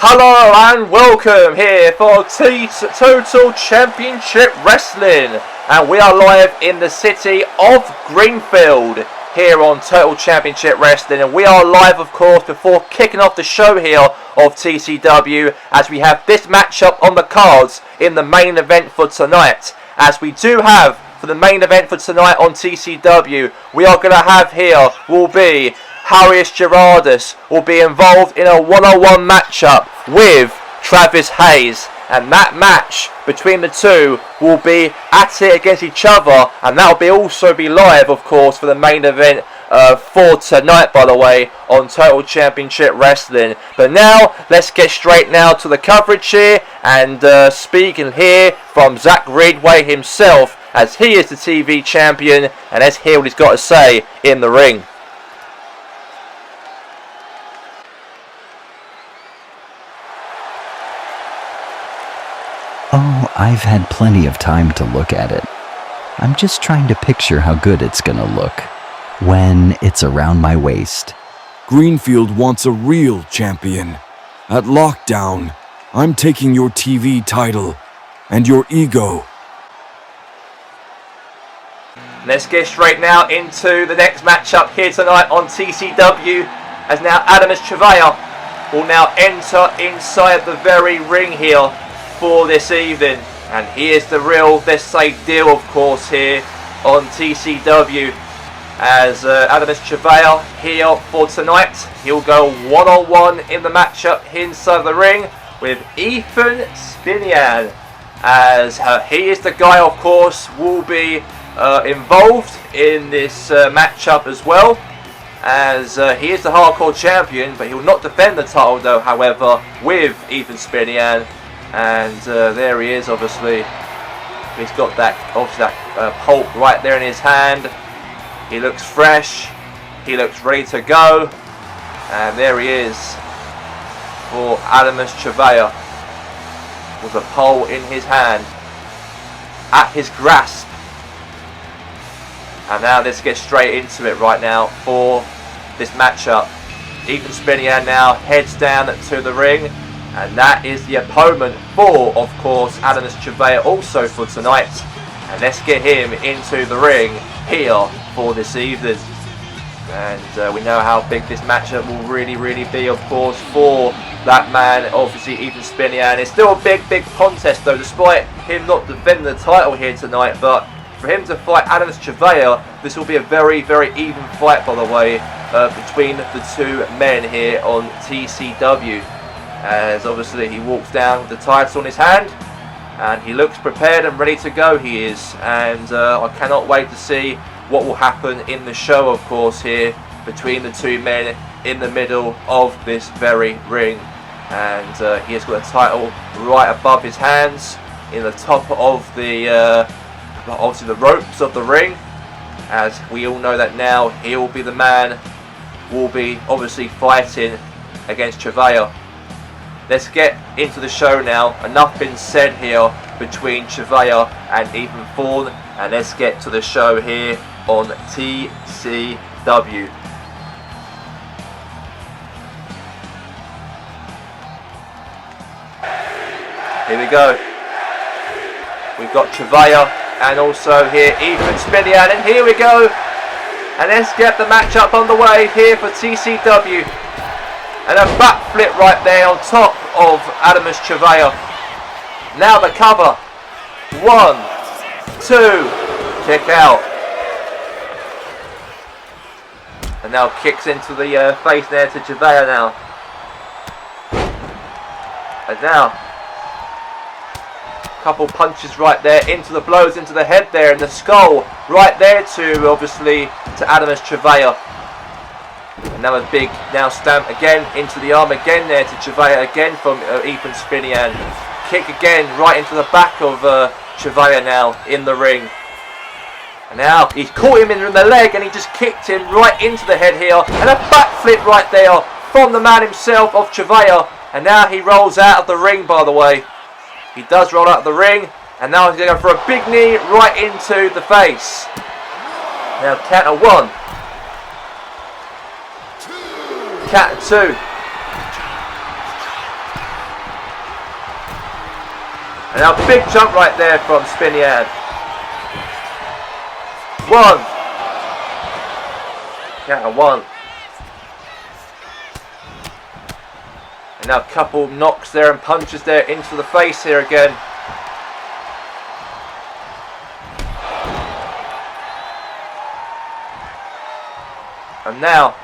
Hello and welcome here for Total Championship Wrestling, and we are live in the city of Greenfield here on Total Championship Wrestling, and we are live of course before kicking off the show here of TCW, as we have this matchup on the cards in the main event for tonight. As we do have for the main event for tonight on TCW, we are going to have here will be Harris Gerardus will be involved in a one-on-one matchup with Travis Hayes, and that match between the two will be at it against each other, and that will also be live of course for the main event for tonight, by the way, on Total Championship Wrestling. But now let's get straight now to the coverage here, and speaking here from Zach Reedway himself, as he is the TV champion, and let's hear what he's got to say in the ring. Oh, I've had plenty of time to look at it. I'm just trying to picture how good it's gonna look when it's around my waist. Greenfield wants a real champion. At Lockdown, I'm taking your TV title and your ego. Let's get straight now into the next matchup here tonight on TCW, as now Adamus Travaya will now enter inside the very ring here for this evening, and here's the real, let's say, deal of course here on TCW, as Adamus Travaya here for tonight. He'll go one-on-one in the matchup inside the ring with Ethan Spinian, as he is the guy of course will be involved in this matchup as well, as he is the hardcore champion, but he will not defend the title though, however, with Ethan Spinian. And there he is, obviously. He's got that, obviously, that pulp right there in his hand. He looks fresh. He looks ready to go. And there he is for Adamus Travaya, with a pole in his hand, at his grasp. And now let's get straight into it right now for this matchup. Ethan Spinian now heads down to the ring, and that is the opponent for, of course, Adamus Travaya also for tonight. And let's get him into the ring here for this evening. And we know how big this matchup will really be, of course, for that man, obviously Ethan Spinian. It's still a big contest though, despite him not defending the title here tonight. But for him to fight Adamus Travaya, this will be a very even fight, by the way, between the two men here on TCW. As obviously he walks down with the title in his hand, and he looks prepared and ready to go, he is. And I cannot wait to see what will happen in the show, of course, here between the two men in the middle of this very ring. And he has got a title right above his hands in the top of the obviously the ropes of the ring, as we all know that now he will be the man, will be obviously fighting against Travaya. Let's get into the show now. Enough been said here between Travaya and Ethan Thorne, and let's get to the show here on TCW. Here we go. We've got Travaya and also here Ethan Spinian, and here we go. And let's get the matchup on the way here for TCW. And a backflip right there on top of Adamus Travaya. Now the cover. 1, 2, kick out. And now kicks into the face there to Travaya now. And now, couple punches right there into the blows into the head there, and the skull right there to obviously to Adamus Travaya. Another big now stamp again into the arm again there to Chevea again from Ethan Spinian. Kick again right into the back of Chevea now in the ring. And now he's caught him in the leg and he just kicked him right into the head here. And a backflip right there from the man himself of Chevea. And now he rolls out of the ring, by the way. He does roll out of the ring. And now he's going to go for a big knee right into the face. Now counter 1. Counter 2. And now big jump right there from Spinian. 1. Counter 1. And now a couple knocks there and punches there into the face here again. And now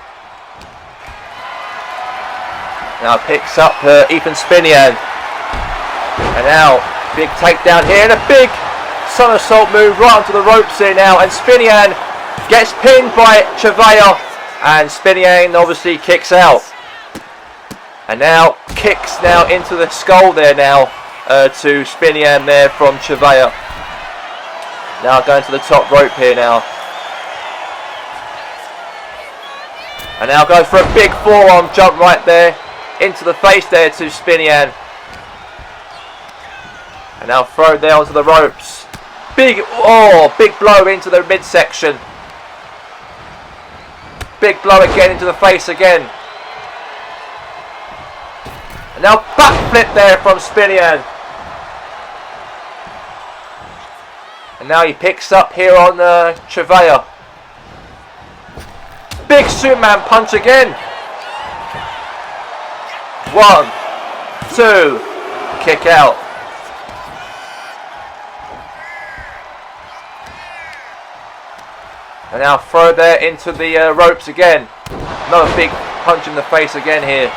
picks up Ethan Spinian. And now big takedown here and a big somersault move right onto the ropes here now. And Spinian gets pinned by Chevea. And Spinian obviously kicks out. And now kicks now into the skull there now to Spinian there from Chevea. Now going to the top rope here now. And now goes for a big forearm jump right there into the face there to Spinian. And now throw there onto the ropes. Big blow into the midsection. Big blow again into the face again. And now backflip there from Spinian. And now he picks up here on Chevea. Big Superman punch again. 1, 2, kick out. And now throw there into the ropes again. Another big punch in the face again here.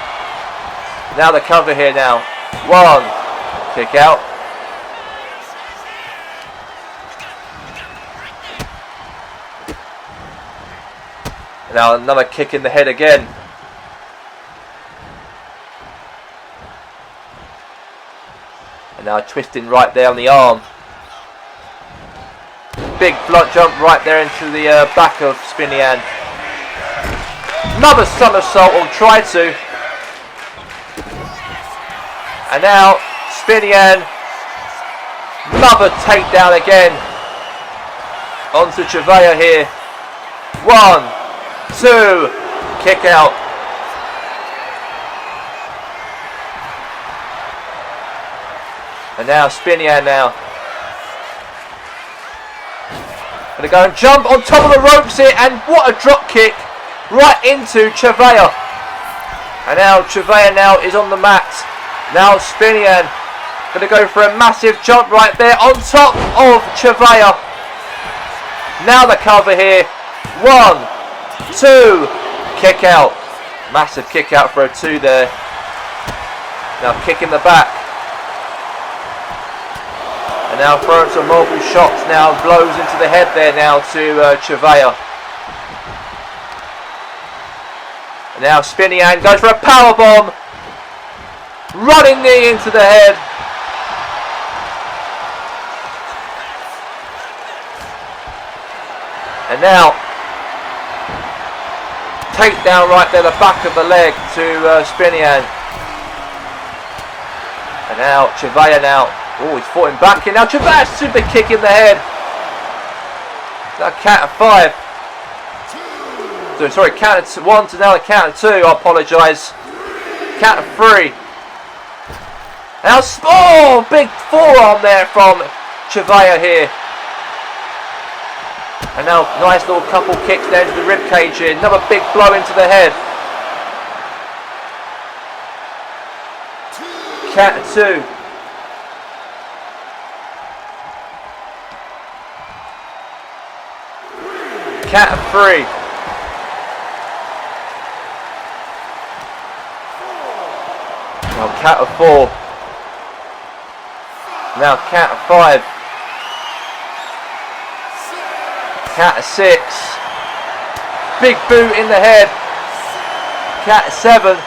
Now the cover here now. 1, kick out. And now another kick in the head again. And now twisting right there on the arm. Big blunt jump right there into the back of Spinian. Another somersault, or try to. And now Spinian. Another takedown again. Onto Chevea here. 1, 2, kick out. And now Spinian now. Gonna go and jump on top of the ropes here, and what a drop kick right into Chevea. And now Chevea now is on the mat. Now Spinian gonna go for a massive jump right there on top of Chevea. Now the cover here. 1, 2, kick out. Massive kick out for a 2 there. Now kick in the back. And now throwing some multiple shots now, blows into the head there now to Chevea. And now Spinian goes for a powerbomb. Running knee into the head. And now takedown right there, the back of the leg to Spinian. And now Chevea now. Oh, he's fought him back in. Now Chevea super kick in the head. Now count of 5. So, sorry, count of 1 to now the count of 2. I apologise. Count of 3. Now, big forearm there from Chevea here. And now nice little couple kicks there into the rib cage here. Another big blow into the head. Count of 2. Count of 3. Now count of 4. Now count of 5. Count of 6. Big boot in the head. Cat 7.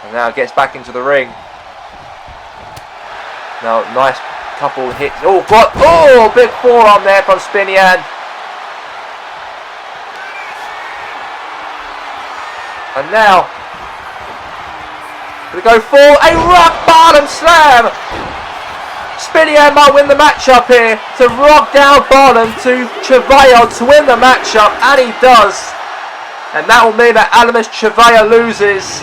And now gets back into the ring. Now, nice couple hits. Oh, got, oh, big forearm there from Spinian. And now, we go for a rock bottom slam. Spinian might win the matchup here. To rock down bottom to Chevelle to win the matchup, and he does. And that will mean that Alamis Chevelle loses.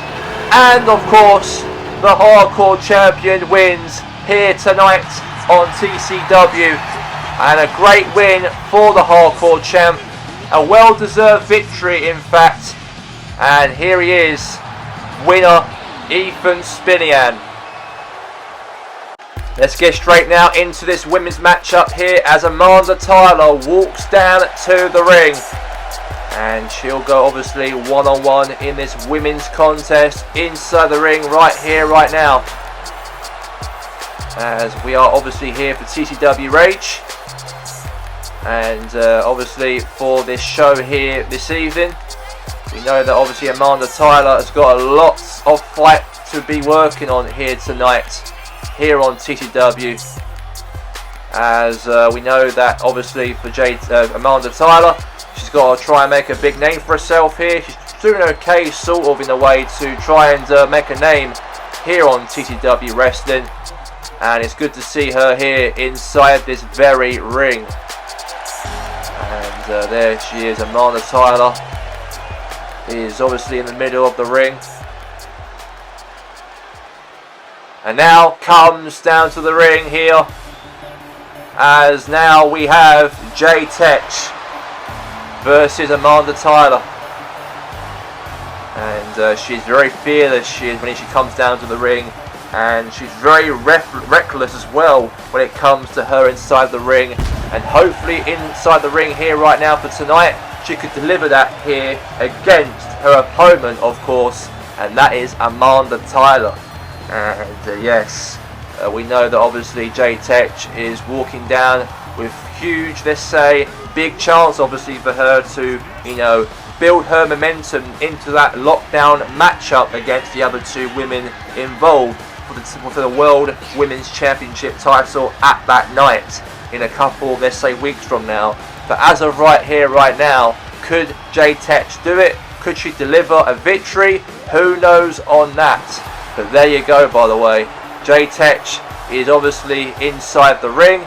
And of course, the Hardcore Champion wins here tonight on TCW. And a great win for the Hardcore Champ. A well-deserved victory, in fact. And here he is, winner Ethan Spinian. Let's get straight now into this women's matchup here as Amanda Tyler walks down to the ring. And she'll go obviously one-on-one in this women's contest inside the ring right here, right now. As we are obviously here for TCW Rage. And obviously for this show here this evening. We know that obviously Amanda Tyler has got a lot of fight to be working on here tonight. Here on TCW. As we know that obviously for Amanda Tyler, she's got to try and make a big name for herself here. She's doing okay sort of in a way to try and make a name here on TCW Wrestling. And it's good to see her here inside this very ring. And there she is, Amanda Tyler is obviously in the middle of the ring. And now comes down to the ring here. As now we have Jay Tech versus Amanda Tyler. And she's very fearless, she is, when she comes down to the ring. And she's very reckless as well when it comes to her inside the ring. And hopefully inside the ring here right now for tonight, she could deliver that here against her opponent, of course. And that is Amanda Tyler. And yes, we know that obviously Jay Tech is walking down with huge, let's say, big chance obviously for her to, you know, build her momentum into that lockdown matchup against the other two women involved for the World Women's Championship title at that night in a couple, let's say, weeks from now. But as of right here, right now, could Jay Tech do it? Could she deliver a victory? Who knows on that? But there you go, by the way. Jay Tech is obviously inside the ring.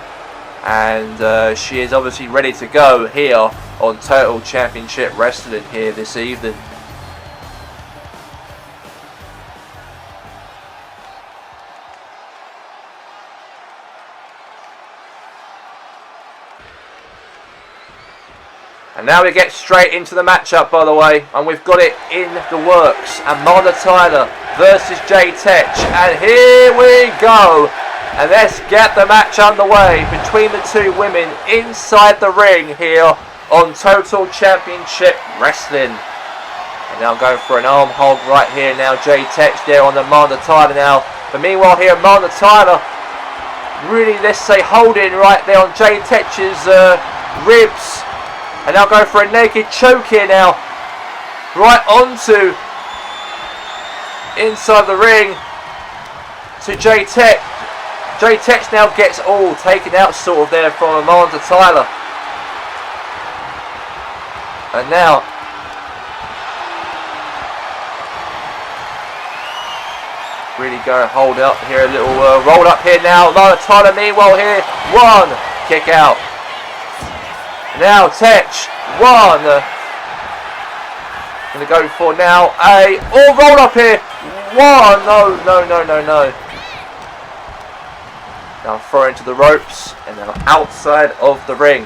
And she is obviously ready to go here on Total Championship Wrestling here this evening. And now we get straight into the matchup, by the way, and we've got it in the works. Amanda Tyler versus Jay Tech, and here we go. And let's get the match underway between the two women inside the ring here on Total Championship Wrestling. And now going for an arm hold right here now. Jay Tech there on Amanda Tyler now. But meanwhile here, Amanda Tyler really, let's say, holding right there on Jay Tech's ribs. And now going for a naked choke here now. Right onto inside the ring to Jay Tech. Jay Tech now gets all taken out sort of there from Amanda Tyler. And now really going to hold up here, a little roll up here now. Amanda Tyler meanwhile here. One kick out. Now Tech, one. Going to go for now a roll up here. One. No. Now throw into the ropes and now outside of the ring.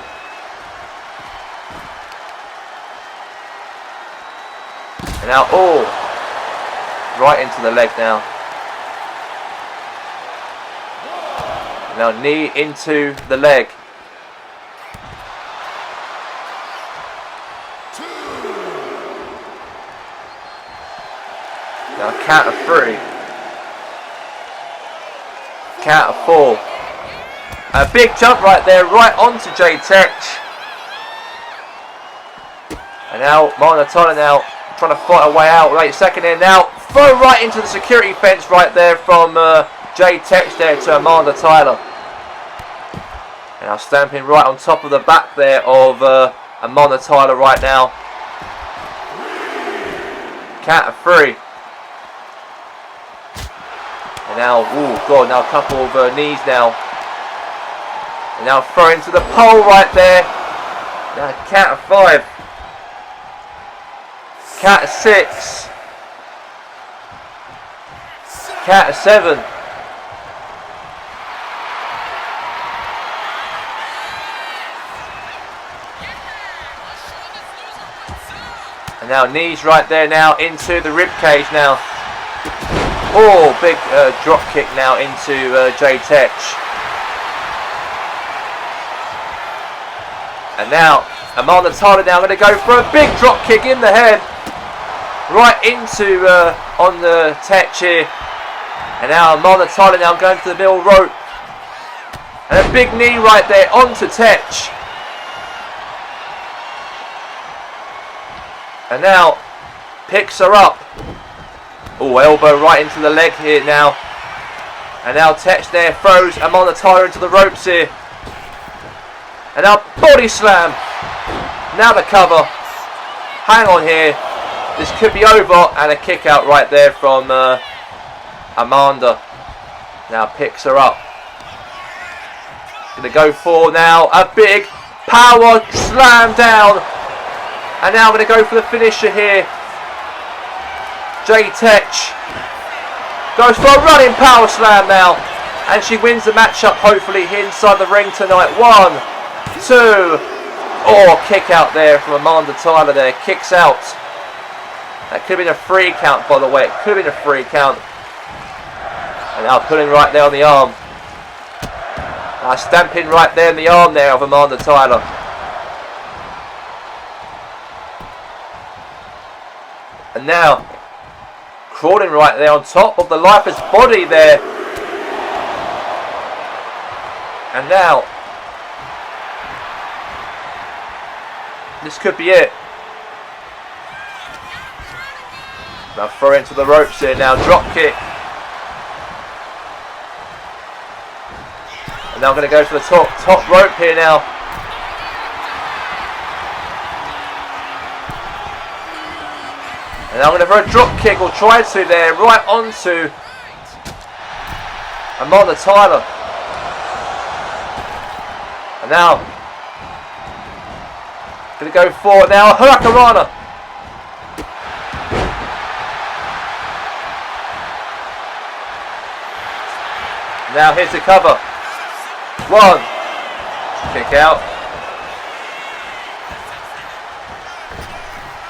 And now right into the leg now. And now knee into the leg. Now count of 3. Count of 4. A big jump right there, right onto J-Tech. And now Amanda Tyler now trying to fight her way out. Right, second in now. Throw right into the security fence right there from J-Tech there to Amanda Tyler. And now stamping right on top of the back there of Amanda Tyler right now. Count of 3. And now, oh god, now a couple of knees now. And now throw into the pole right there. Now count of 5. Count of 6. Count of 7. And now knees right there now into the rib cage now. Oh, big drop kick now into J-Tech. And now Amanda Tyler now going to go for a big drop kick in the head. Right into on the Tech here. And now Amanda Tyler now going to the middle rope. And a big knee right there onto Tech. And now picks her up. Oh, elbow right into the leg here now. And now Tech there throws Amanda Tyler into the ropes here. And now body slam. Now the cover. Hang on here. This could be over. And a kick out right there from Amanda. Now picks her up. Going to go for now a big power slam down. And now I'm going to go for the finisher here. J-Tech goes for a running power slam now. And she wins the matchup hopefully here inside the ring tonight. 1, 2. Oh, kick out there from Amanda Tyler there. Kicks out. That could have been a 3 count by the way. It could have been a 3 count. And now pulling right there on the arm. Now stamping right there in the arm there of Amanda Tyler. And now crawling right there on top of the lifeless body there. And now this could be it. Now throw into the ropes here now. Drop kick. And now I'm going to go for the top rope here now. And now I'm going to throw a drop kick, or try to there, right onto Amanda Tyler. And now, going to go for now, Hurricanrana. Now here's the cover. 1, kick out.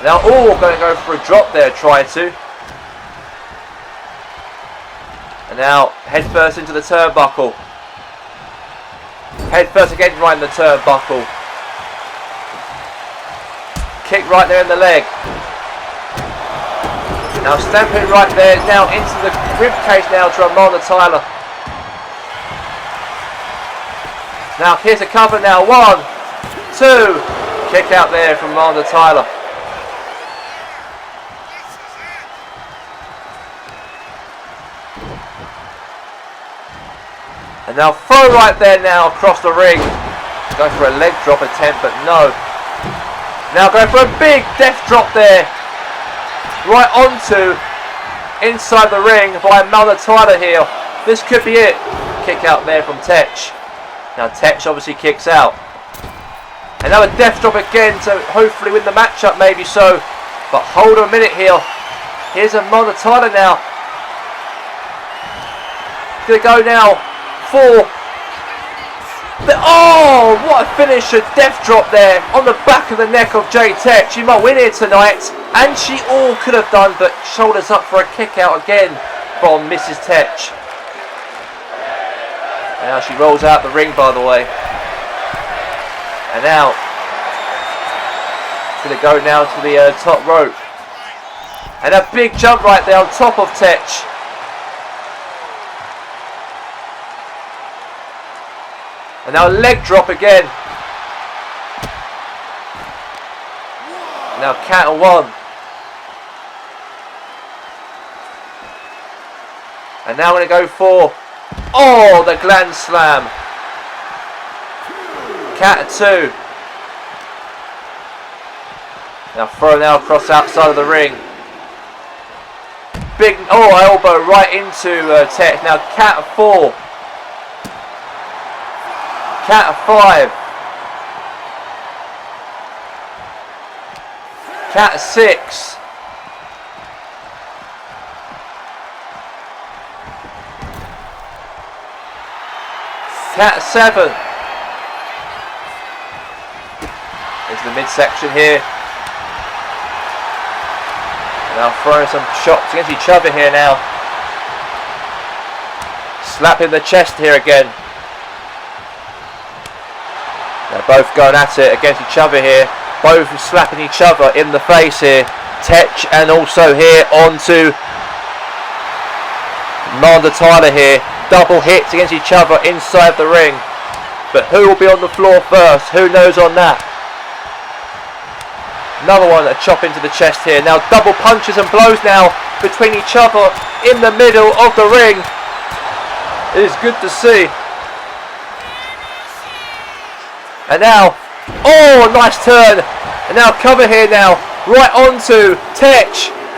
Now, oh, going to go for a drop there, try to. And now, head first into the turnbuckle. Head first again, right in the turnbuckle. Kick right there in the leg. Now, stamping right there, now into the rib cage now to Amanda Tyler. Now, here's a cover now. 1, 2. Kick out there from Amanda Tyler. And now throw right there now across the ring. Going for a leg drop attempt, but no. Now going for a big death drop there. Right onto inside the ring by Amanda Tyler here. This could be it. Kick out there from Tech. Now Tech obviously kicks out. And now a death drop again to hopefully win the matchup, maybe so. But hold on a minute here. Here's Amanda Tyler now. Gonna go now. 4. Oh, what a finisher. Death drop there on the back of the neck of J-Tech. She might win here tonight. And she all could have done, but shoulders up for a kick out again from Mrs. Tech. And now she rolls out the ring, by the way. And now it's going to go now to the top rope. And a big jump right there on top of Tech. And now a leg drop again. Now counter one. And now we're going to go for, oh, the gland slam. Counter two. Now throw now across the outside of the ring. Big, oh, elbow right into Tech. Now counter four. Counter five. Counter six. Counter seven. Into the midsection here. Now throwing some shots against each other here now. Slapping the chest here again. They're both going at it against each other here. Both slapping each other in the face here. Tech and also here onto Amanda Tyler here. Double hits against each other inside the ring. But who will be on the floor first? Who knows on that? Another one, a chop into the chest here. Now double punches and blows now between each other in the middle of the ring. It is good to see. And now, oh, nice turn. And now cover here now. Right onto Tech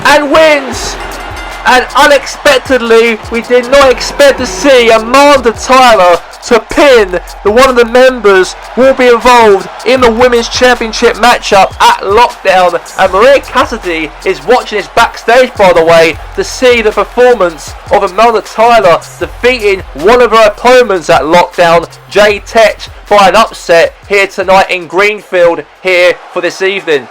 and wins. And unexpectedly, we did not expect to see Amanda Tyler to pin one of the members will be involved in the Women's Championship matchup at Lockdown. And Maria Cassidy is watching this backstage, by the way, to see the performance of Amanda Tyler defeating one of her opponents at Lockdown, Jay Tech, by an upset here tonight in Greenfield here for this evening.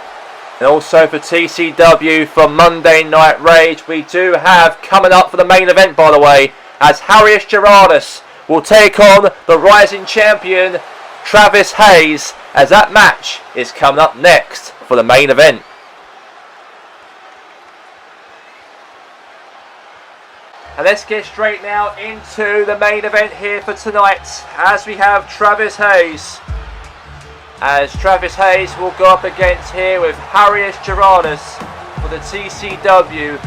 And also for TCW from Monday Night Rage, we do have coming up for the main event, by the way, as Harriet Gerardus will take on the rising champion Travis Hayes, as that match is coming up next for the main event. And let's get straight now into the main event here for tonight, as we have Travis Hayes. As Travis Hayes will go up against here with Harriet Gerardus for the TCW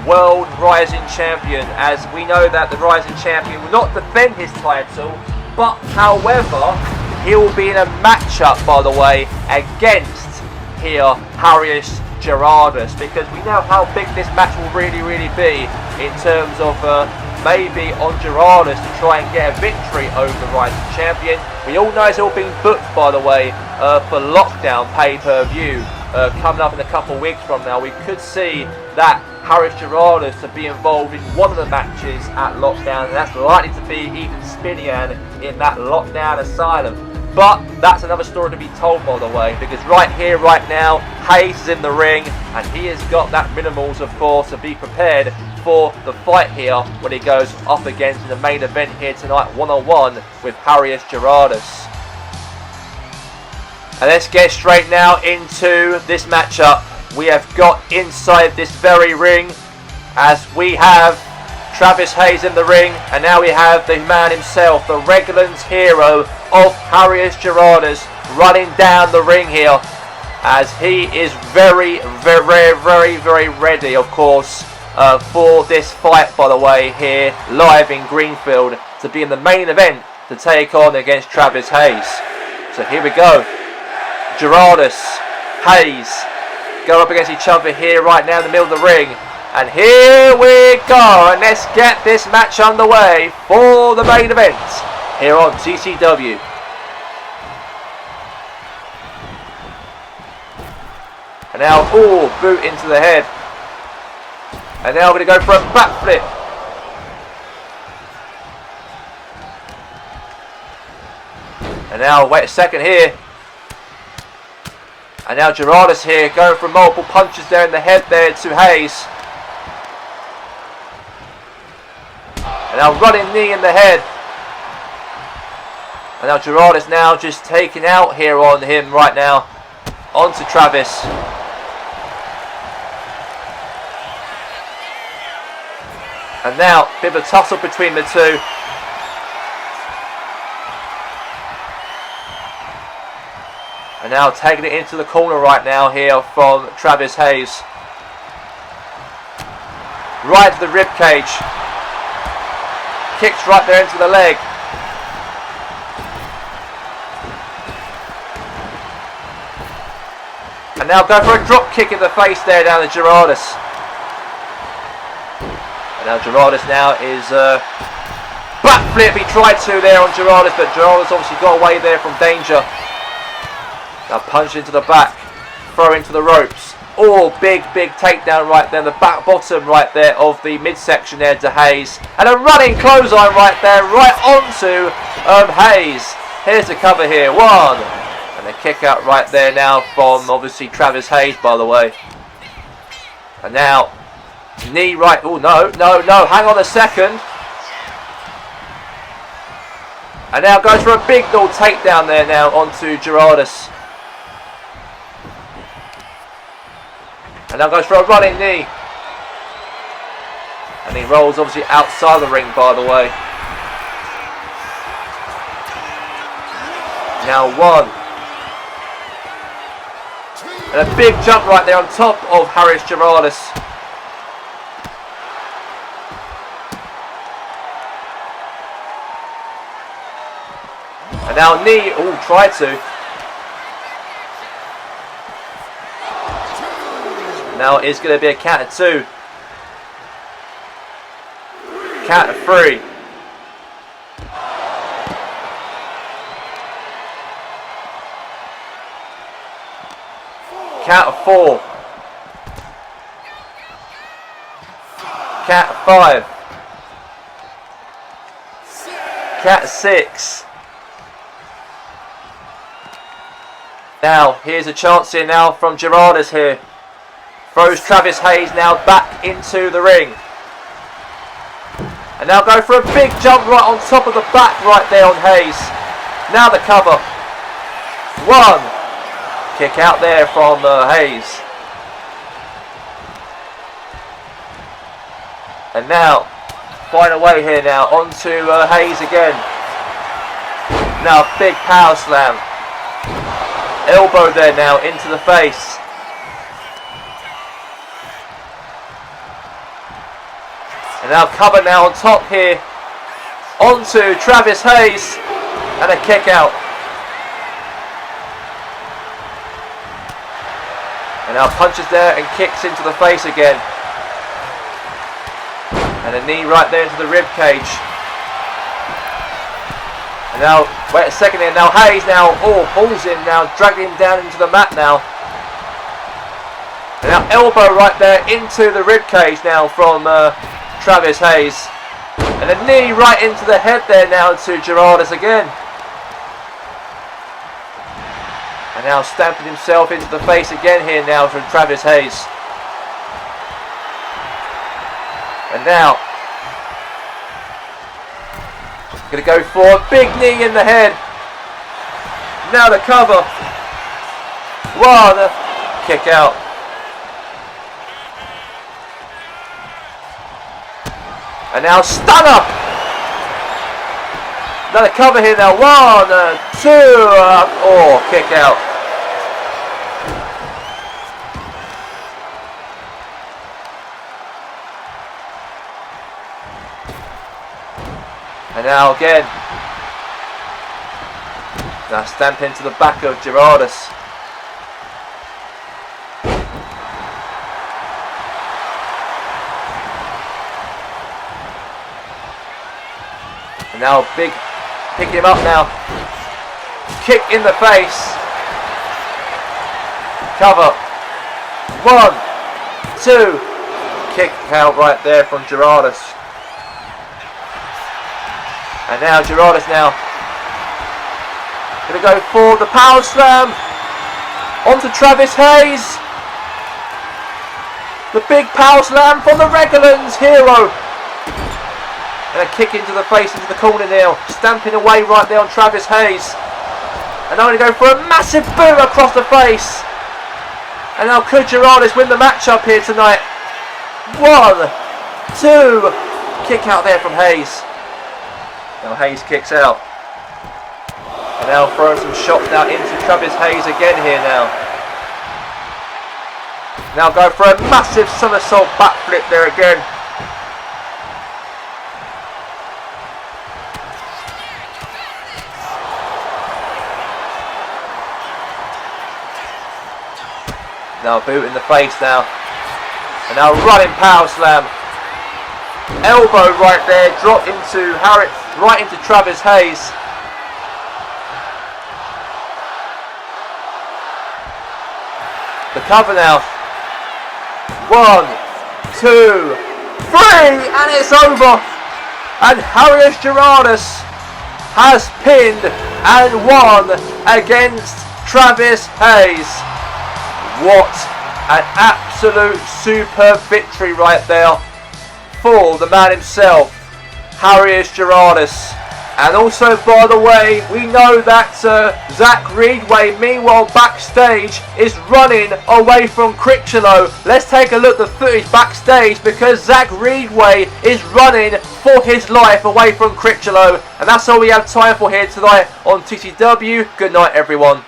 World Rising Champion. As we know that the Rising Champion will not defend his title, but however, he will be in a matchup, by the way, against here Harriet Gerardus, because we know how big this match will really be in terms of maybe on Gerardus to try and get a victory over the Rising Champion. We all know it's all been booked, by the way, for Lockdown pay-per-view coming up in a couple of weeks from now. We could see that Harriet Gerardus to be involved in one of the matches at Lockdown, and that's likely to be Ethan Spinian in that Lockdown Asylum. But that's another story to be told, by the way, because right here, right now, Hayes is in the ring, and he has got that minimals, of course, to be prepared for the fight here when he goes up against the main event here tonight, one-on-one with Harriet Gerardus. And let's get straight now into this matchup. We have got inside this very ring, as we have Travis Hayes in the ring, and now we have the man himself, the Reglands hero of Harriet Gerardus, running down the ring here, as he is very ready, of course, for this fight, by the way, here live in Greenfield, to be in the main event to take on against Travis Hayes. So here we go. Gerardus, Hayes go up against each other here right now in the middle of the ring. And here we go, and let's get this match underway for the main event here on TCW. And now, oh, boot into the head. And now we're going to go for a backflip. And now, wait a second here. And now Gerardus here going for multiple punches there in the head there to Hayes. And now running knee in the head. And now Gerardus now just taking out here on him right now. Onto Travis. And now, a bit of a tussle between the two. And now taking it into the corner right now here from Travis Hayes. Right to the rib cage. Kicks right there into the leg. And now go for a drop kick in the face there down to Gerardus. And now Gerardus now is backflip. He tried to there on Gerardus, but Gerardus obviously got away there from danger. Now punch into the back, throw into the ropes. Oh, big takedown right there, the back bottom right there of the midsection there to Hayes. And a running clothesline right there, right onto Hayes. Here's the cover here, 1. And a kick out right there now from obviously Travis Hayes, by the way. And now, knee right, oh no, hang on a second. And now goes for a big little takedown there now onto Gerardus. And now goes for a running knee. And he rolls obviously outside the ring, by the way. Now 1. And a big jump right there on top of Harris Gerardus. And now knee, oh, tried to. Now it's going to be a count of 2. Count of 3. Count of 4. Count of 5. Count of 6. Now here's a chance here now from Gerardus here. Throws Travis Hayes now back into the ring. And now go for a big jump right on top of the back right there on Hayes. Now the cover. 1. Kick out there from Hayes. And now, find a way here now onto Hayes again. Now big power slam. Elbow there now into the face. And now cover now on top here onto Travis Hayes. And a kick out. And now punches there and kicks into the face again. And a knee right there into the rib cage. And now, wait a second here, now Hayes now, oh, pulls him now, dragging him down into the mat now. And now elbow right there into the rib cage now from Travis Hayes. And a knee right into the head there now to Gerardus again. And now stamping himself into the face again here now from Travis Hayes. And now, going to go for a big knee in the head. Now the cover. 1. Kick out. And now stunner. Another cover here now. 1, 2. Oh, kick out. And now again. Now stamp into the back of Gerardus. And now big, picking him up now. Kick in the face. Cover. 1, 2. Kick out right there from Gerardus. And now Gerardus now going to go for the power slam onto Travis Hayes. The big power slam from the Regulans hero. And a kick into the face, into the corner now. Stamping away right there on Travis Hayes. And now going to go for a massive boot across the face. And now could Gerardus win the matchup here tonight? 1, 2. Kick out there from Hayes. Now Hayes kicks out. And Now throwing some shots now into Travis Hayes again here now. Now go for a massive somersault backflip there again. Now boot in the face now. And now running power slam. Elbow right there, drop into Harriet, right into Travis Hayes. The cover now. 1, 2, 3, and it's over. And Harriet Gerardus has pinned and won against Travis Hayes. What an absolute superb victory right there for the man himself, Harriet Gerardus. And also, by the way, we know that Zach Reedway, meanwhile backstage, is running away from Critchlow. Let's take a look at the footage backstage, because Zach Reedway is running for his life away from Critchlow. And that's all we have time for here tonight on TCW. Good night, everyone.